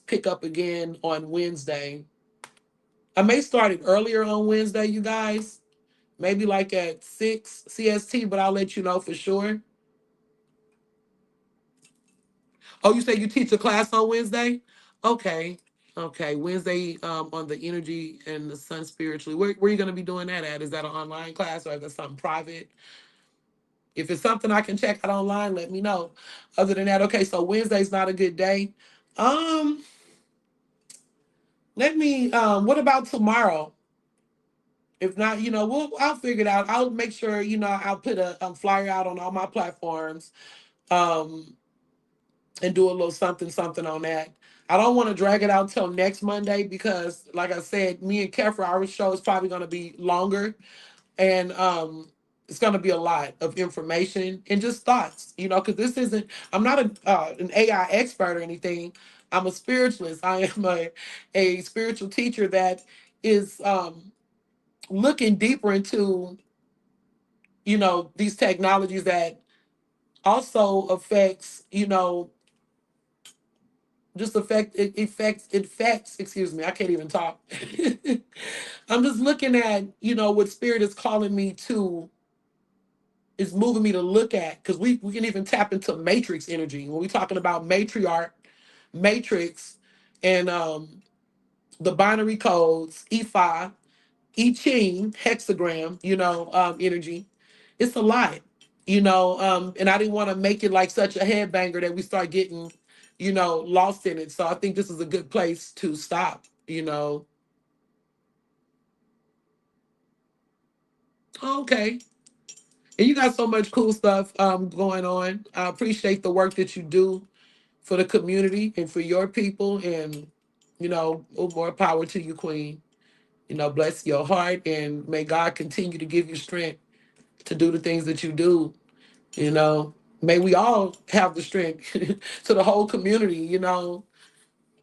pick up again on Wednesday. I may start it earlier on Wednesday, you guys, maybe like at 6 CST, but I'll let you know for sure. Oh, you say you teach a class on Wednesday? Okay. Okay. Wednesday on the energy and the sun spiritually. Where are you going to be doing that at? Is that an online class or is that something private? If it's something I can check out online, let me know. Other than that, okay, so Wednesday's not a good day. Um, what about tomorrow? If not, I'll figure it out. I'll make sure, I'll put a flyer out on all my platforms. Um, and do a little something, something on that. I don't want to drag it out till next Monday because, like I said, me and Kefra, our show is probably going to be longer, and it's going to be a lot of information and just thoughts, because this isn't. I'm not an AI expert or anything. I'm a spiritualist. I am a spiritual teacher that is looking deeper into, these technologies that also affects, you know, just affects, excuse me, I can't even talk. I'm just looking at, you know, what spirit is calling me to, is moving me to look at, because we can even tap into matrix energy when we're talking about matriarch, matrix, and the binary codes, E5, I Ching, hexagram, you know, energy. It's a lot, you know, and I didn't want to make it like such a headbanger that we start getting, you know, lost in it. So I think this is a good place to stop, you know. Okay. And you got so much cool stuff going on. I appreciate the work that you do for the community and for your people. And, you know, oh, more power to you, Queen. You know, bless your heart, and may God continue to give you strength to do the things that you do. You know, may we all have the strength to the whole community, you know,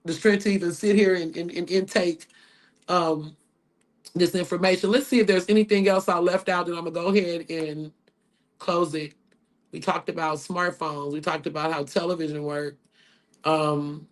the strength to even sit here and intake um, this information. Let's see if there's anything else I left out, and I'm going to go ahead and close it. We talked about smartphones. We talked about how television worked. Um,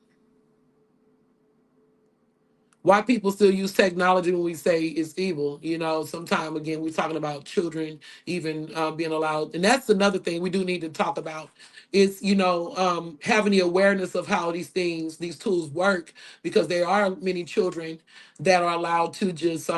why people still use technology when we say it's evil. You know, sometime again, we're talking about children even being allowed. And that's another thing we do need to talk about is, you know, having the awareness of how these things, these tools work, because there are many children that are allowed to just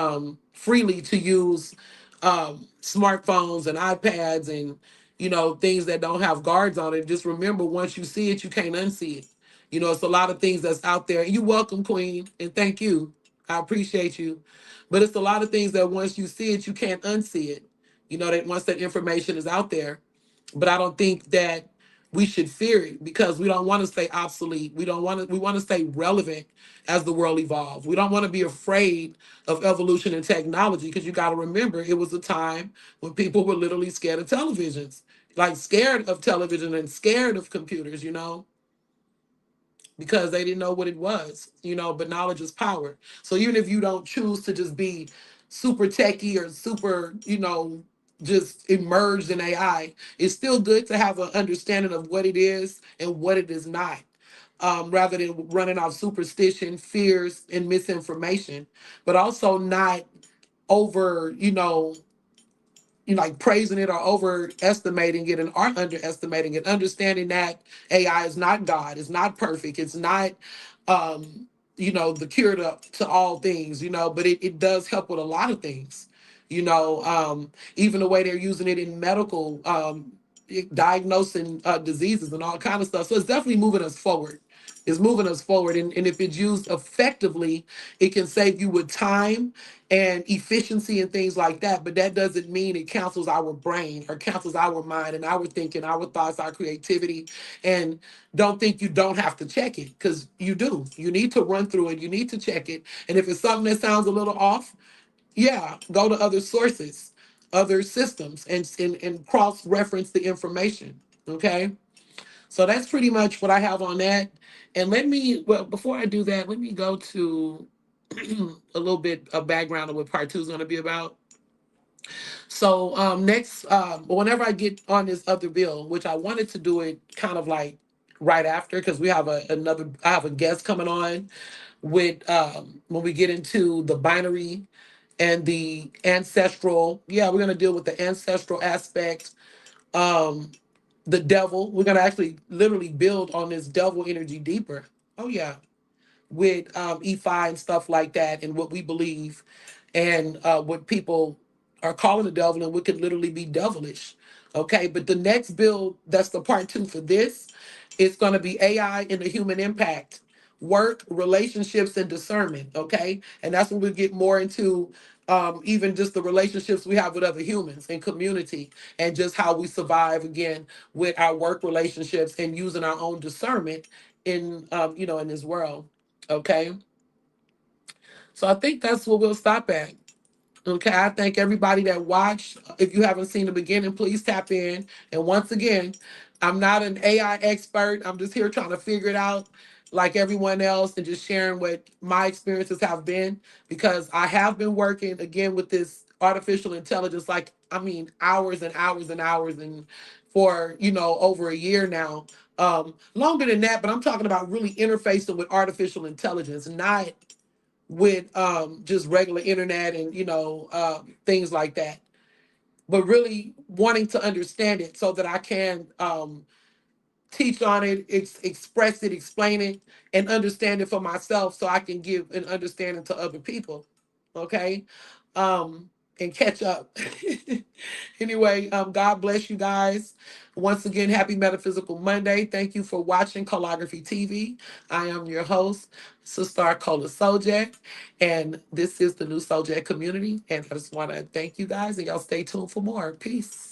freely to use smartphones and iPads and, you know, things that don't have guards on it. Just remember, once you see it, you can't unsee it. You know, it's a lot of things that's out there. You're welcome, Queen, and thank you. I appreciate you. But it's a lot of things that once you see it, you can't unsee it. You know, that once that information is out there. But I don't think that we should fear it, because we don't want to stay obsolete. We don't want to, we want to stay relevant as the world evolves. We don't want to be afraid of evolution and technology, because you got to remember it was a time when people were literally scared of televisions, like scared of television and scared of computers, you know, because they didn't know what it was, you know, but knowledge is power. So even if you don't choose to just be super techie or super, you know, just immersed in AI, it's still good to have an understanding of what it is and what it is not, rather than running off superstition, fears, and misinformation, but also not over, you like praising it or overestimating it and are underestimating it, understanding that AI is not God, it's not perfect, it's not you know, the cure to all things, you know, but it does help with a lot of things, you know, even the way they're using it in medical diagnosing diseases and all kind of stuff. So it's definitely moving us forward. It's moving us forward. And if it's used effectively, it can save you with time and efficiency and things like that. But that doesn't mean it cancels our brain or cancels our mind and our thinking, our thoughts, our creativity. And don't think you don't have to check it, because you do. You need to run through it. You need to check it. And if it's something that sounds a little off, yeah, go to other sources, other systems, and cross-reference the information. Okay. So that's pretty much what I have on that. And let me, well, before I do that, let me go to a little bit of background of what part two is going to be about. So next, whenever I get on this other bill, which I wanted to do it kind of like right after, because we have I have a guest coming on with when we get into the binary and the ancestral. Yeah, we're going to deal with the ancestral aspect. Um, the devil. We're going to actually literally build on this devil energy deeper. Oh yeah, with E5 and stuff like that, and what we believe, and what people are calling the devil, and what could literally be devilish. Okay, but the next build, that's the part two for this, it's going to be AI and the human impact, work, relationships, and discernment. Okay, and that's when we get more into even just the relationships we have with other humans and community, and just how we survive again with our work relationships and using our own discernment in you know, in this world. Okay. So I think that's what we'll stop at. Okay. I thank everybody that watched. If you haven't seen the beginning, please tap in. And once again, I'm not an AI expert. I'm just here trying to figure it out like everyone else, and just sharing what my experiences have been, because I have been working again with this artificial intelligence, like, I mean, hours and hours and hours, and for, over a year now. Longer than that, but I'm talking about really interfacing with artificial intelligence, not with just regular internet and, things like that, but really wanting to understand it so that I can teach on it, express it, explain it, and understand it for myself so I can give an understanding to other people. Okay. And catch up. Anyway, God bless you guys. Once again, happy Metaphysical Monday. Thank you for watching Kolagraphy TV. I am your host, Sister Kola Sojek, and this is the new Sojek community. And I just want to thank you guys, and y'all stay tuned for more. Peace.